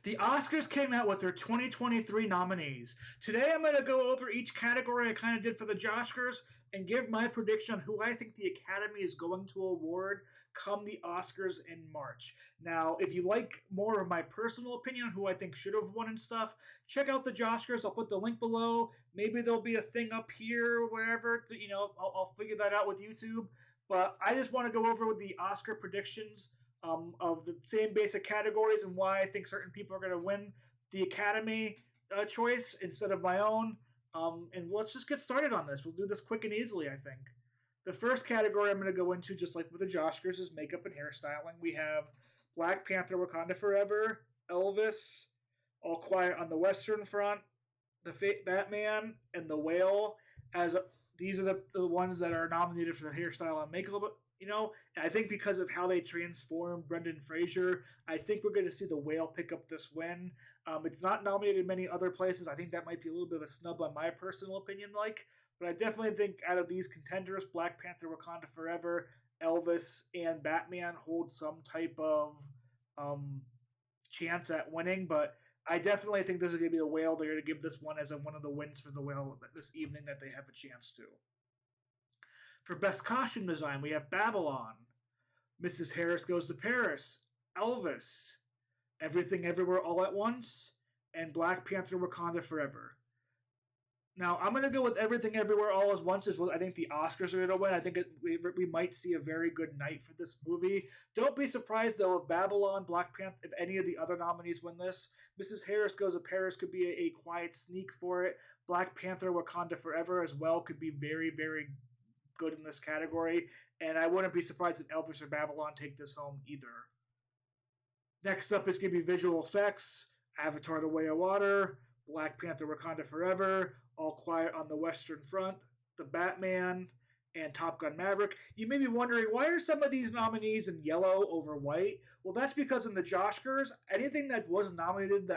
The Oscars came out with their 2023 nominees. Today I'm going to go over each category I kind of did for the Joshkars and give my prediction on who I think the Academy is going to award come the Oscars in March. Now, if you like more of my personal opinion on who I think should have won and stuff, check out the Joshkars. I'll put the link below. Maybe there'll be a thing up here or wherever. I'll figure that out with YouTube. But I just want to go over with the Oscar predictions of the same basic categories and why I think certain people are going to win the Academy choice instead of my own. And let's just get started on this. We'll do this quick and easily, I think. The first category I'm going to go into, just like with the Joshkars, is makeup and hairstyling. We have Black Panther Wakanda Forever, Elvis, All Quiet on the Western Front, The Batman, and The Whale. These are the ones that are nominated for the hairstyle and makeup. I think because of how they transformed Brendan Fraser, I think we're going to see The Whale pick up this win. It's not nominated in many other places. I think that might be a little bit of a snub on my personal opinion, but I definitely think out of these contenders, Black Panther Wakanda Forever, Elvis, and Batman hold some type of chance at winning, but I definitely think this is going to be The Whale. They're going to give this one as one of the wins for The Whale this evening that they have a chance to. For Best Costume Design, we have Babylon, Mrs. Harris Goes to Paris, Elvis, Everything Everywhere All at Once, and Black Panther Wakanda Forever. Now, I'm going to go with Everything Everywhere All at Once as well. I think the Oscars are going to win. I think we might see a very good night for this movie. Don't be surprised, though, if Babylon, Black Panther, if any of the other nominees win this. Mrs. Harris Goes to Paris could be a quiet sneak for it. Black Panther Wakanda Forever as well could be very, very good in this category, and I wouldn't be surprised if Elvis or Babylon take this home either. Next up is going to be visual effects, Avatar: The Way of Water, Black Panther Wakanda Forever, All Quiet on the Western Front, The Batman, and Top Gun Maverick. You may be wondering, why are some of these nominees in yellow over white? Well, that's because in the Joshkars, anything that was nominated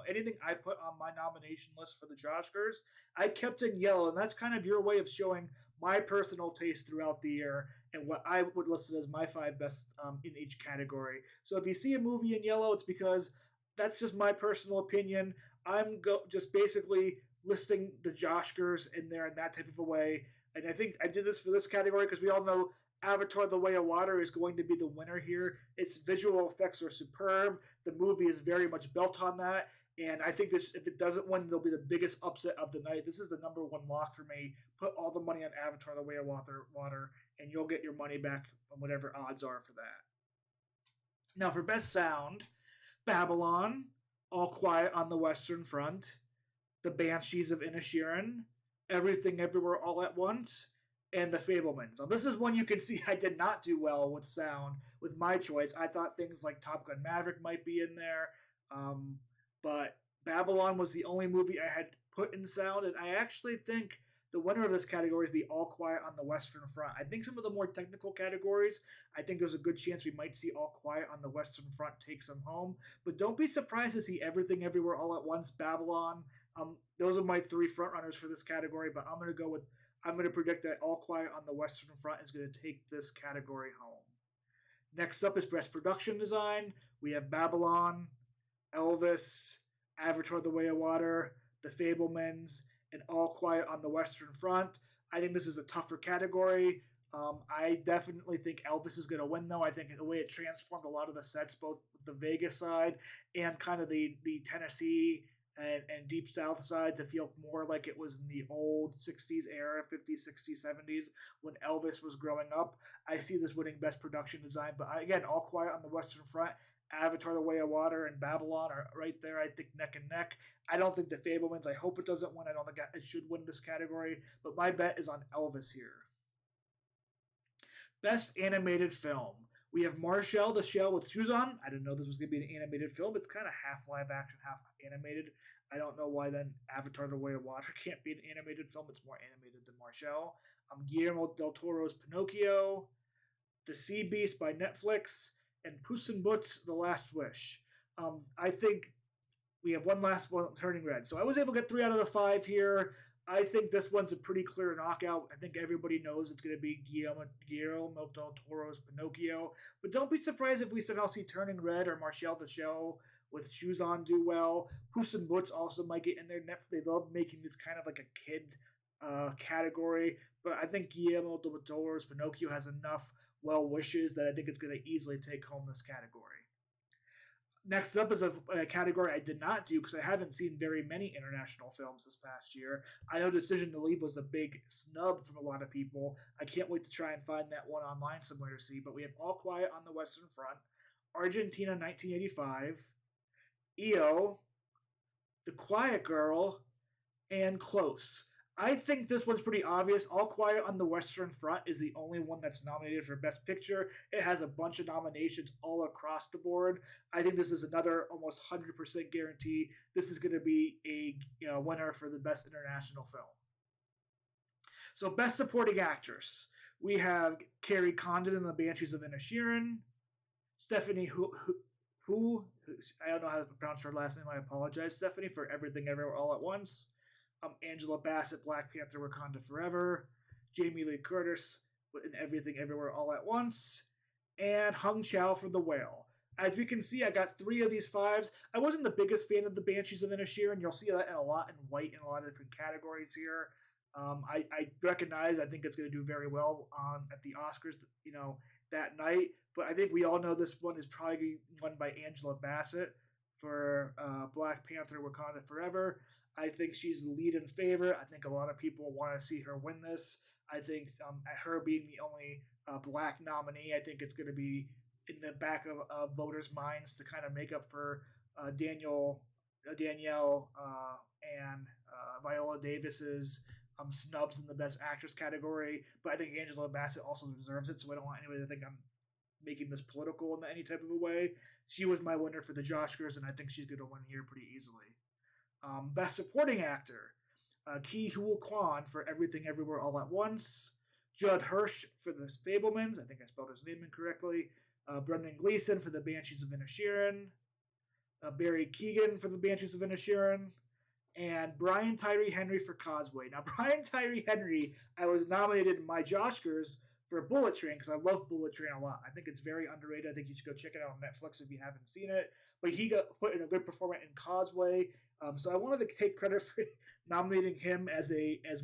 anything I put on my nomination list for the Joshkars, I kept in yellow, and that's kind of your way of showing my personal taste throughout the year and what I would list as my 5 best in each category. So if you see a movie in yellow, it's because that's just my personal opinion. I'm just basically listing the Joshkars in there in that type of a way. And I think I did this for this category because we all know Avatar: The Way of Water is going to be the winner here. Its visual effects are superb. The movie is very much built on that. And I think this, if it doesn't win, it'll be the biggest upset of the night. This is the number one lock for me. Put all the money on Avatar: The Way of Water, and you'll get your money back on whatever odds are for that. Now, for Best Sound, Babylon, All Quiet on the Western Front, The Banshees of Inisherin, Everything Everywhere All at Once, and The Fabelmans. Now, this is one you can see I did not do well with sound with my choice. I thought things like Top Gun Maverick might be in there. But Babylon was the only movie I had put in sound, and I actually think the winner of this category would be All Quiet on the Western Front. I think some of the more technical categories, I think there's a good chance we might see All Quiet on the Western Front take some home. But don't be surprised to see Everything Everywhere All at Once, Babylon. Those are my 3 frontrunners for this category, but I'm going to predict that All Quiet on the Western Front is going to take this category home. Next up is Best Production Design. We have Babylon, Elvis, Avatar: The Way of Water, The Fabelmans, and All Quiet on the Western Front. I think this is a tougher category. I definitely think Elvis is going to win, though. I think the way it transformed a lot of the sets, both the Vegas side and kind of the Tennessee and Deep South side, to feel more like it was in the old 60s era, 50s, 60s, 70s, when Elvis was growing up. I see this winning Best Production Design, but again, All Quiet on the Western Front, Avatar: The Way of Water, and Babylon are right there, I think, neck and neck. I don't think The Fabelmans, I hope it doesn't win. I don't think it should win this category, but my bet is on Elvis here. Best Animated Film. We have Marshall the Shell with Shoes On. I didn't know this was going to be an animated film. It's kind of half live action, half animated. I don't know why then Avatar: The Way of Water can't be an animated film. It's more animated than Marshall. Guillermo del Toro's Pinocchio, The Sea Beast by Netflix, and Puss in Boots: The Last Wish. I think we have one last one, Turning Red. So I was able to get 3 out of the 5 here. I think this one's a pretty clear knockout. I think everybody knows it's going to be Guillermo del Toro's Pinocchio. But don't be surprised if we somehow see Turning Red or Marshall the Shell with Shoes On do well. Puss in Boots also might get in there. They love making this kind of like a kid category, but I think Guillermo del Toro's Pinocchio has enough well wishes that I think it's going to easily take home this category. Next up is a category I did not do because I haven't seen very many international films this past year. I know Decision to Leave was a big snub from a lot of people. I can't wait to try and find that one online somewhere to see. But we have All Quiet on the Western Front, Argentina 1985, EO, The Quiet Girl, and Close. I think this one's pretty obvious. All Quiet on the Western Front is the only one that's nominated for Best Picture. It has a bunch of nominations all across the board. I think this is another almost 100% guarantee. This is going to be a winner for the Best International Film. So Best Supporting Actress. We have Carrie Condon in The Banshees of Inisherin. Stephanie who I don't know how to pronounce her last name. I apologize, Stephanie, for Everything Everywhere All at Once. Angela Bassett, Black Panther, Wakanda Forever. Jamie Lee Curtis in Everything Everywhere All at Once. And Hung Chow for The Whale. As we can see, I got 3 of these 5s. I wasn't the biggest fan of The Banshees of Inisherin. You'll see that a lot in white in a lot of different categories here. I recognize I think it's going to do very well at the Oscars, that night. But I think we all know this one is probably won by Angela Bassett for Black Panther, Wakanda Forever. I think she's the lead in favor. I think a lot of people want to see her win this. I think her being the only black nominee, I think it's going to be in the back of voters' minds to kind of make up for Danielle and Viola Davis's snubs in the Best Actress category. But I think Angela Bassett also deserves it, so I don't want anybody to think I'm making this political in any type of a way. She was my winner for the Oscars, and I think she's going to win here pretty easily. Best Supporting Actor, Ke Huy Quan for Everything Everywhere All at Once, Judd Hirsch for The Fabelmans, I think I spelled his name incorrectly, Brendan Gleeson for The Banshees of Inisherin, Barry Keoghan for The Banshees of Inisherin, and Brian Tyree Henry for Causeway. Now, Brian Tyree Henry, I was nominated in my Oscars for Bullet Train because I love Bullet Train a lot. I think it's very underrated. I think you should go check it out on Netflix if you haven't seen it. But he got put in a good performance in Causeway. So I wanted to take credit for nominating him as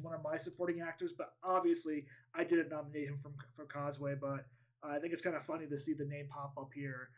one of my supporting actors, but obviously I didn't nominate him for Causeway. But I think it's kind of funny to see the name pop up here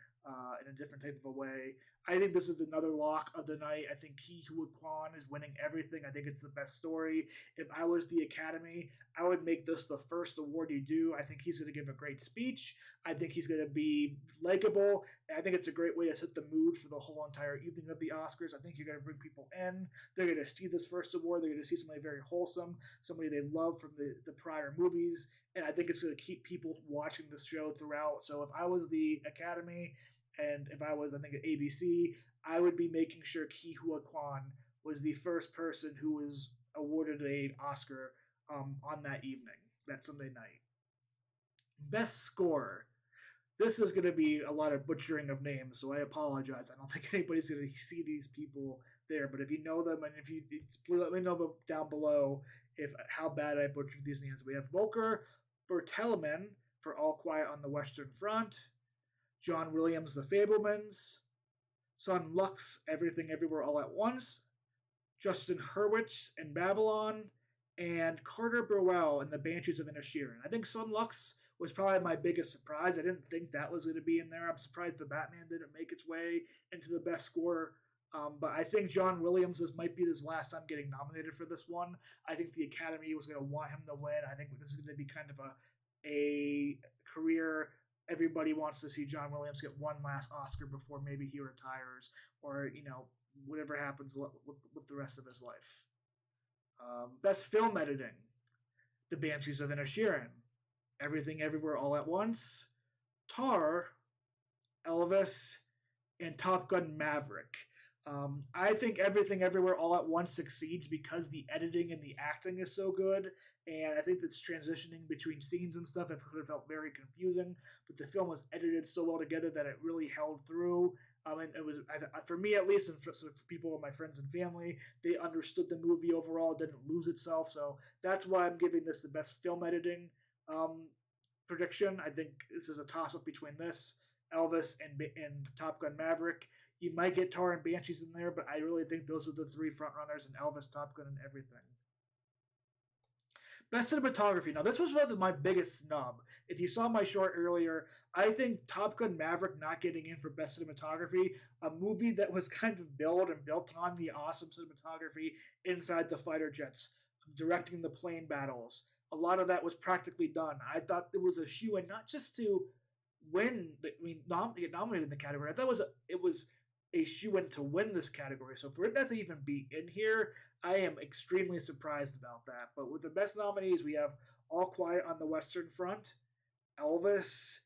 in a different type of a way. I think this is another lock of the night. I think Ke Huy Quan is winning everything. I think it's the best story. If I was the Academy, I would make this the first award you do. I think he's going to give a great speech. I think he's going to be likable. I think it's a great way to set the mood for the whole entire evening of the Oscars. I think you're going to bring people in. They're going to see this first award. They're going to see somebody very wholesome, somebody they love from the prior movies. And I think it's going to keep people watching the show throughout. So if I was the Academy, and if I was, I think, at ABC, I would be making sure Ke Huy Quan was the first person who was awarded an Oscar on that evening, that Sunday night. Best Score. This is going to be a lot of butchering of names, so I apologize. I don't think anybody's going to see these people there, but if you know them, and if you let me know down below how bad I butchered these names. We have Volker Bertelmann for All Quiet on the Western Front, John Williams, The Fabelmans, Son Lux, Everything Everywhere All at Once, Justin Hurwitz in Babylon, and Carter Burwell in The Banshees of Inisherin. I think Son Lux was probably my biggest surprise. I didn't think that was going to be in there. I'm surprised The Batman didn't make its way into the best score. But I think John Williams, this might be his last time getting nominated for this one. I think the Academy was going to want him to win. I think this is going to be kind of a career. Everybody wants to see John Williams get one last Oscar before maybe he retires or, whatever happens with the rest of his life. Best Film Editing. The Banshees of Inisherin. Everything Everywhere All at Once. Tar. Elvis. And Top Gun Maverick. I think Everything Everywhere All at Once succeeds because the editing and the acting is so good. And I think it's transitioning between scenes and stuff. It could have felt very confusing, but the film was edited so well together that it really held through. And it was, for me at least, and for people, my friends and family, they understood the movie overall. It didn't lose itself. So that's why I'm giving this the best film editing prediction. I think this is a toss-up between this, Elvis, and Top Gun Maverick. You might get Tar and Banshees in there, but I really think those are the three front runners, and Elvis, Top Gun, and everything. Best cinematography. Now, this was one of my biggest snub. If you saw my short earlier, I think Top Gun Maverick not getting in for best cinematography, a movie that was kind of built on the awesome cinematography inside the fighter jets, directing the plane battles. A lot of that was practically done. I thought it was a shoe-in, not just to get nominated in the category. I thought it was a shoe-in to win this category. So for it not to even be in here, I am extremely surprised about that. But with the best nominees, we have All Quiet on the Western Front, Elvis,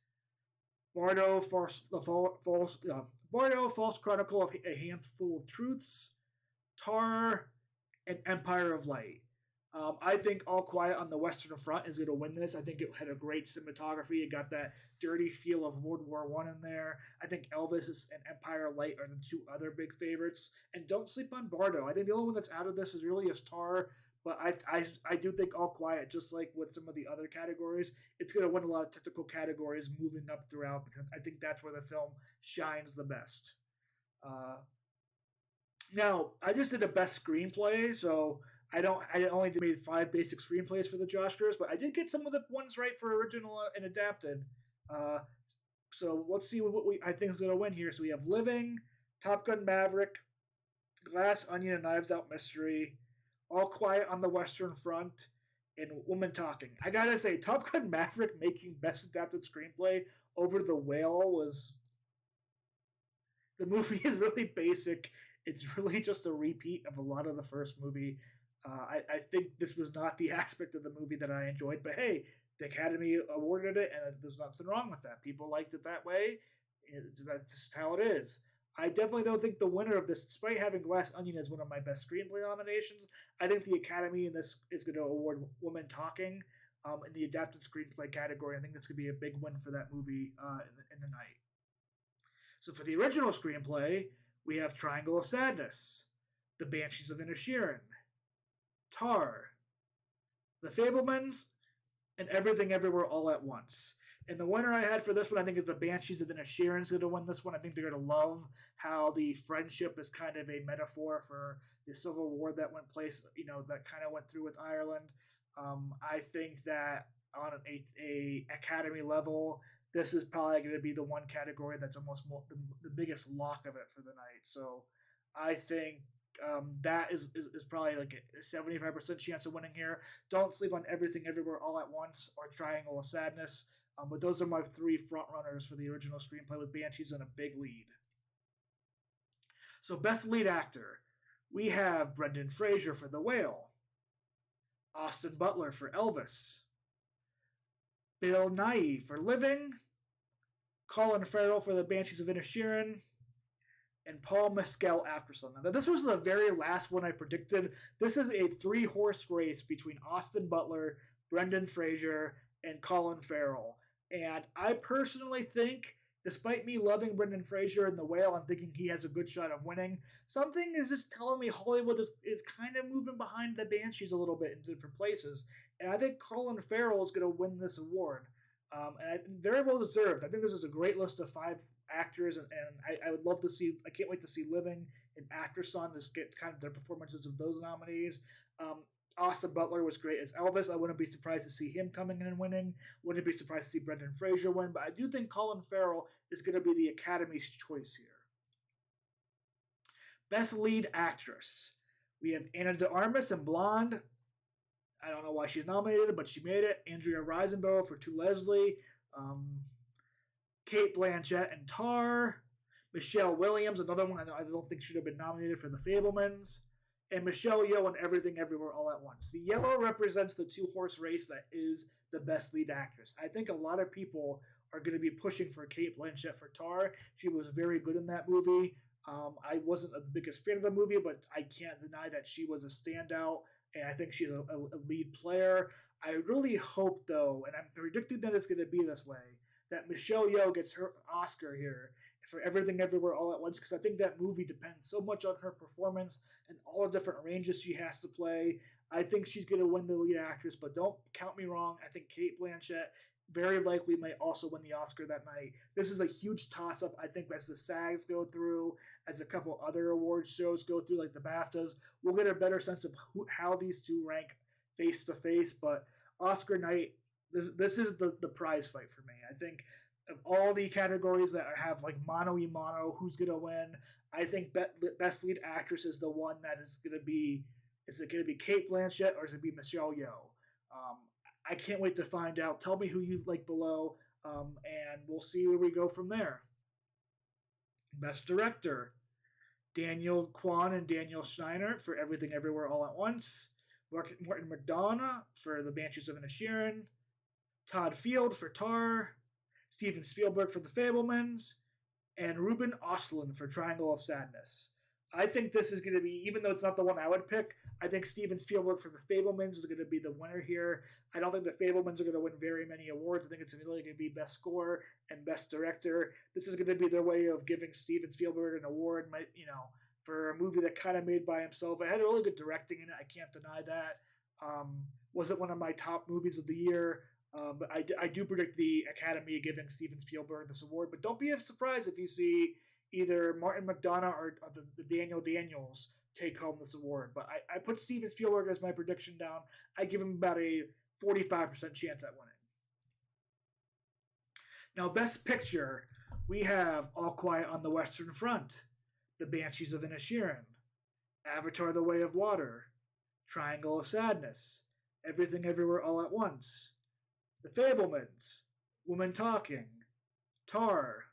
Bardo, False Chronicle of a Handful of Truths, Tar, and Empire of Light. I think All Quiet on the Western Front is going to win this. I think it had a great cinematography. It got that dirty feel of World War I in there. I think Elvis and Empire of Light are the two other big favorites. And don't sleep on Bardo. I think the only one that's out of this is really a Tar. But I do think All Quiet, just like with some of the other categories, it's going to win a lot of technical categories moving up throughout, because I think that's where the film shines the best. Now, I just did a best screenplay, so I only made 5 basic screenplays for the Oscars, but I did get some of the ones right for original and adapted. So let's see what I think is going to win here. So we have Living, Top Gun Maverick, Glass Onion and Knives Out Mystery, All Quiet on the Western Front, and Woman Talking. I gotta say, Top Gun Maverick making Best Adapted Screenplay over The Whale was... The movie is really basic. It's really just a repeat of a lot of the first movie. I think this was not the aspect of the movie that I enjoyed, but hey, the Academy awarded it, and there's nothing wrong with that. People liked it that way. That's just how it is. I definitely don't think the winner of this, despite having Glass Onion as one of my best screenplay nominations, I think the Academy in this is going to award Woman Talking in the adapted screenplay category. I think that's going to be a big win for that movie in the night. So for the original screenplay, we have Triangle of Sadness, The Banshees of Inisherin, Tar, The Fabelmans, and Everything Everywhere All at Once. And the winner I had for this one, I think, is The Banshees of Inisherin going to win this one. I think they're going to love how the friendship is kind of a metaphor for the Civil War that went through with Ireland. I think that on a Academy level, this is probably going to be the one category that's almost the biggest lock of it for the night. So I think that is probably like a 75% chance of winning here. Don't sleep on Everything Everywhere All at Once or Triangle of Sadness. But those are my 3 front runners for the original screenplay, with Banshees in a big lead. So best lead actor, we have Brendan Fraser for The Whale, Austin Butler for Elvis, Bill Nighy for Living, Colin Farrell for The Banshees of Inisherin, and Paul Mescal Aftersun. Now, this was the very last one I predicted. This is a 3-horse race between Austin Butler, Brendan Fraser, and Colin Farrell. And I personally think, despite me loving Brendan Fraser in The Whale and thinking he has a good shot of winning, something is just telling me Hollywood is kind of moving behind the Banshees a little bit in different places. And I think Colin Farrell is going to win this award. And very well deserved. I think this is a great list of 5 actors, and I would love to see, I can't wait to see Living and Aftersun just get kind of their performances of those nominees. Austin Butler was great as Elvis. I wouldn't be surprised to see him coming in and winning. Wouldn't be surprised to see Brendan Fraser win, but I do think Colin Farrell is going to be the Academy's choice here. Best Lead Actress. We have Anna de Armas in Blonde. I don't know why she's nominated, but she made it. Andrea Riseborough for To Leslie. Cate Blanchett in Tar. Michelle Williams, another one I don't think should have been nominated for The Fabelmans. And Michelle Yeoh in Everything Everywhere All at Once. The yellow represents the 2-horse race that is the best lead actress. I think a lot of people are going to be pushing for Cate Blanchett for Tar. She was very good in that movie. I wasn't the biggest fan of the movie, but I can't deny that she was a standout, and I think she's a lead player. I really hope, though, and I'm predicting that it's going to be this way, that Michelle Yeoh gets her Oscar here for Everything Everywhere All at Once, because I think that movie depends so much on her performance and all the different ranges she has to play. I think she's going to win the lead actress, but don't count me wrong. I think Cate Blanchett very likely might also win the Oscar that night. This is a huge toss-up, I think, as the SAGs go through, as a couple other award shows go through, like the BAFTAs. We'll get a better sense of how these two rank face-to-face, but Oscar night, this is the prize fight for me. I think of all the categories that have like mano-a-mano, who's going to win, I think Best Lead Actress is the one that is going to be, is it going to be Cate Blanchett or is it going to be Michelle Yeoh? I can't wait to find out. Tell me who you like below, and we'll see where we go from there. Best Director, Daniel Kwan and Daniel Scheinert for Everything Everywhere All at Once, Martin McDonagh for The Banshees of Inisherin, Todd Field for Tar, Steven Spielberg for The Fabelmans, and Ruben Östlund for Triangle of Sadness. I think this is going to be, even though it's not the one I would pick, I think Steven Spielberg for The Fabelmans is going to be the winner here. I don't think The Fabelmans are going to win very many awards. I think it's really going to be Best Score and Best Director. This is going to be their way of giving Steven Spielberg an award, for a movie that kind of made by himself. It had really good directing in it. I can't deny that. Wasn't one of my top movies of the year. But I do predict the Academy giving Steven Spielberg this award. But don't be surprised if you see either Martin McDonagh or the Daniel Daniels take home this award. But I put Steven Spielberg as my prediction down. I give him about a 45% chance at winning. Now, Best Picture, we have All Quiet on the Western Front, The Banshees of Inisherin, Avatar: The Way of Water, Triangle of Sadness, Everything Everywhere All at Once, The Fabelmans, Woman Talking, Tar,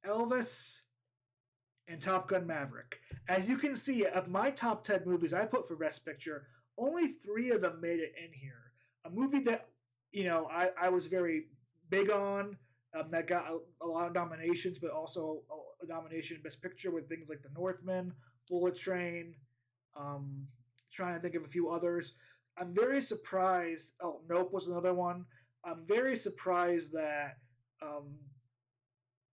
Elvis, and Top Gun Maverick. As you can see, of my top 10 movies I put for Best Picture, only 3 of them made it in here. A movie that, I was very big on, that got a lot of nominations, but also a nomination in Best Picture with things like The Northman, Bullet Train, trying to think of a few others. I'm very surprised. Oh, Nope was another one. I'm very surprised that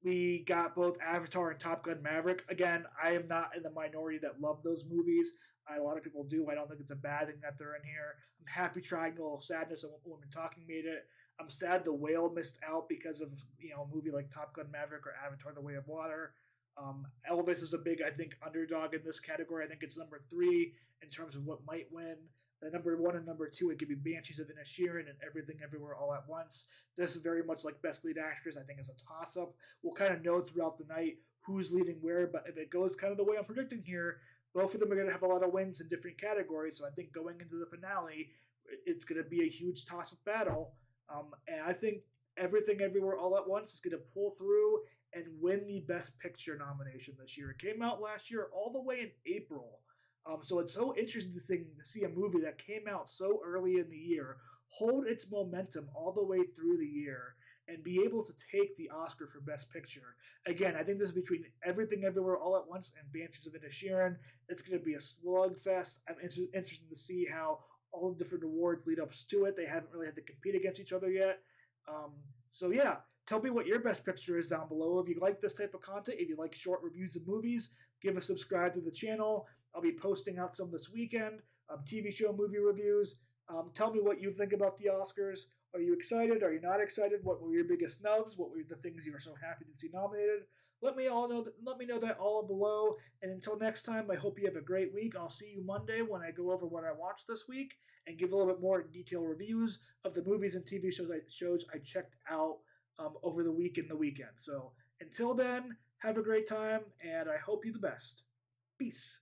we got both Avatar and Top Gun Maverick. Again, I am not in the minority that love those movies. A lot of people do. I don't think it's a bad thing that they're in here. I'm happy Triangle of Sadness and Women Talking made it. I'm sad The Whale missed out because of a movie like Top Gun Maverick or Avatar: The Way of Water. Elvis is a big, I think, underdog in this category. I think it's number 3 in terms of what might win. The number 1 and number 2, it could be Banshees of Inisherin and Everything Everywhere All at Once. This is very much like Best Lead Actress. I think it's a toss-up. We'll kind of know throughout the night who's leading where, but if it goes kind of the way I'm predicting here, both of them are going to have a lot of wins in different categories. So I think going into the finale, it's going to be a huge toss-up battle. And I think Everything Everywhere All at Once is going to pull through and win the Best Picture nomination this year. It came out last year all the way in April. So it's so interesting to see a movie that came out so early in the year hold its momentum all the way through the year and be able to take the Oscar for Best Picture. Again, I think this is between Everything Everywhere All at Once and Banshees of Inisherin. It's going to be a slugfest. I'm interested to see how all the different awards lead up to it. They haven't really had to compete against each other yet. So yeah, tell me what your Best Picture is down below. If you like this type of content, if you like short reviews of movies, give a subscribe to the channel. I'll be posting out some this weekend, TV show movie reviews. Tell me what you think about the Oscars. Are you excited? Are you not excited? What were your biggest snubs? What were the things you were so happy to see nominated? Let me know that all below. And until next time, I hope you have a great week. I'll see you Monday when I go over what I watched this week and give a little bit more detailed reviews of the movies and TV shows I checked out over the week and the weekend. So until then, have a great time, and I hope you the best. Peace.